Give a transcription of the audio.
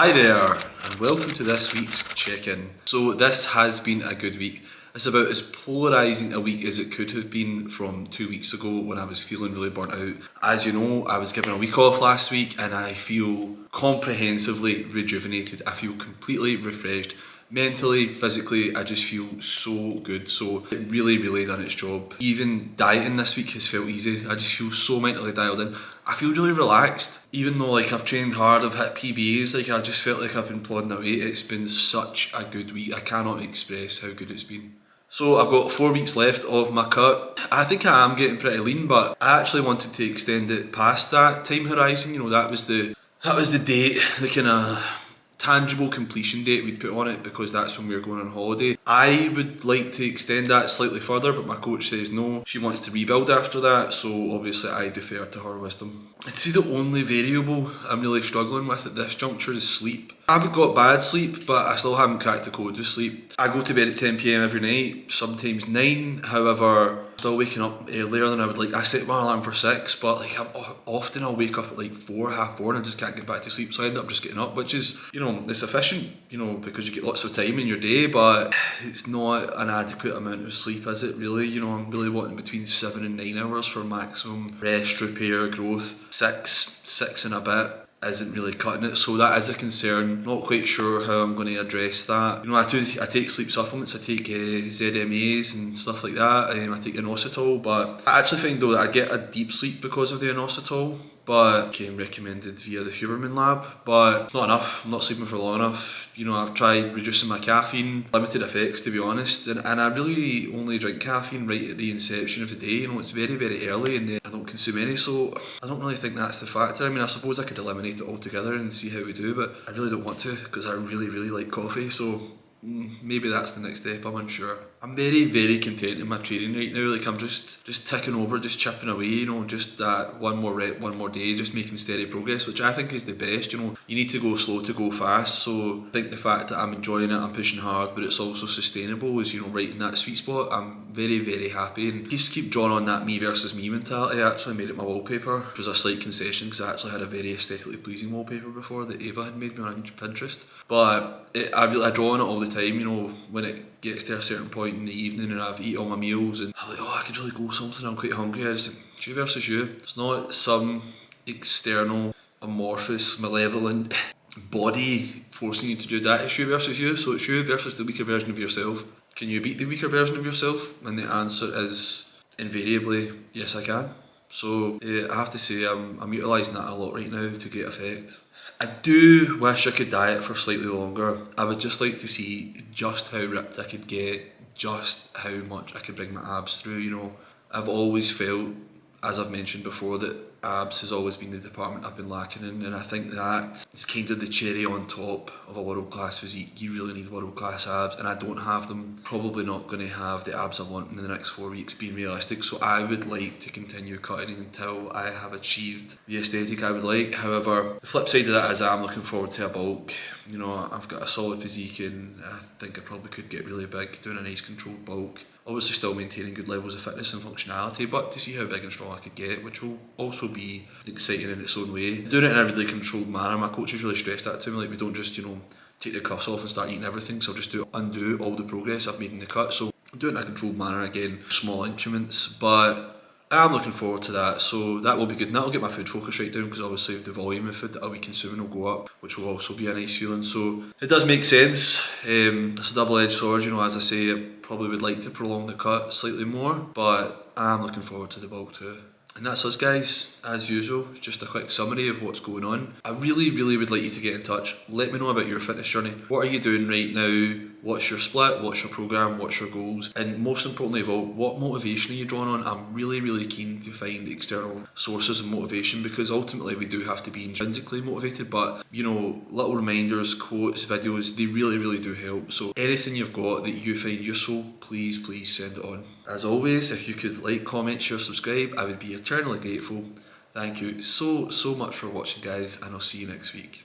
Hi there, and welcome to this week's check-in. So this has been a good week. It's about as polarising a week as it could have been from 2 weeks ago when I was feeling really burnt out. As you know, I was given a week off last week and I feel comprehensively rejuvenated. I feel completely refreshed. Mentally, physically, I just feel so good. So it really done its job. Even dieting this week has felt easy. I just feel so mentally dialed in. I feel really relaxed. Even though I've trained hard, I've hit PBs, I just felt like I've been plodding away. It's been such a good week. I cannot express how good it's been. So I've got 4 weeks left of my cut. I think I am getting pretty lean, but I actually wanted to extend it past that time horizon. That was the date, the kind of tangible completion date we'd put on it, because that's when we were going on holiday. I would like to extend that slightly further, but my coach says no. She wants to rebuild after that, so obviously I defer to her wisdom. I'd say the only variable I'm really struggling with at this juncture is sleep. I haven't got bad sleep, but I still haven't cracked the code with sleep. I go to bed at 10 PM every night, sometimes 9. However, still waking up earlier than I would like. I set my alarm for 6, but often I'll wake up at 4, half 4, and I just can't get back to sleep, so I end up just getting up, which is, it's efficient, because you get lots of time in your day, but it's not an adequate amount of sleep, is it really? I'm really wanting between 7 and 9 hours for maximum rest, repair, growth. 6 and a bit isn't really cutting it, so that is a concern. Not quite sure how I'm going to address that. I take sleep supplements. I take ZMAs and stuff like that. I take inositol, but I actually find though that I get a deep sleep because of the inositol, but came recommended via the Huberman lab, but it's not enough. I'm not sleeping for long enough. I've tried reducing my caffeine, limited effects to be honest, and I really only drink caffeine right at the inception of the day. It's very early and then I don't consume any, so I don't really think that's the factor. I suppose I could eliminate it altogether and see how we do, but I really don't want to, because I really like coffee, so maybe that's the next step. I'm unsure. I'm very content in my training right now. I'm just ticking over, just chipping away, just that one more rep, one more day, just making steady progress, which I think is the best. You need to go slow to go fast, so I think the fact that I'm enjoying it, I'm pushing hard, but it's also sustainable is, right in that sweet spot. I'm very happy, and just keep drawing on that me versus me mentality. I actually made it my wallpaper, which was a slight concession because I actually had a very aesthetically pleasing wallpaper before that Ava had made me on Pinterest, but I draw on it all the time. When it gets to a certain point in the evening and I've eaten all my meals and I'm like, I could really go something, I'm quite hungry, I just think, you versus you. It's not some external, amorphous, malevolent body forcing you to do that. It's you versus you, so it's you versus the weaker version of yourself. Can you beat the weaker version of yourself? And the answer is invariably, yes I can. So I have to say I'm utilising that a lot right now to great effect. I do wish I could diet for slightly longer. I would just like to see just how ripped I could get, just how much I could bring my abs through. I've always felt, as I've mentioned before, that abs has always been the department I've been lacking in, and I think that it's kind of the cherry on top of a world class physique. You really need world class abs, and I don't have them. Probably not going to have the abs I want in the next 4 weeks, being realistic, so I would like to continue cutting until I have achieved the aesthetic I would like. However, the flip side of that is I'm looking forward to a bulk. I've got a solid physique and I think I probably could get really big doing a nice controlled bulk. Obviously still maintaining good levels of fitness and functionality, but to see how big and strong I could get, which will also be exciting in its own way. Doing it in a really controlled manner. My coach has really stressed that to me, we don't just, take the cuffs off and start eating everything, so I'll just undo all the progress I've made in the cut. So do it in a controlled manner again, small increments, but I'm looking forward to that, so that will be good, and that will get my food focus right down, because obviously the volume of food that I'll be consuming will go up, which will also be a nice feeling. So it does make sense. It's a double-edged sword, as I say, I probably would like to prolong the cut slightly more, but I'm looking forward to the bulk too. And that's us guys, as usual, just a quick summary of what's going on. I really would like you to get in touch. Let me know about your fitness journey. What are you doing right now? What's your split? What's your programme? What's your goals? And most importantly of all, what motivation are you drawing on? I'm really keen to find external sources of motivation, because ultimately we do have to be intrinsically motivated, but little reminders, quotes, videos, they really do help. So anything you've got that you find useful, please send it on. As always, if you could like, comment, share, subscribe, I would be eternally grateful. Thank you so much for watching guys, and I'll see you next week.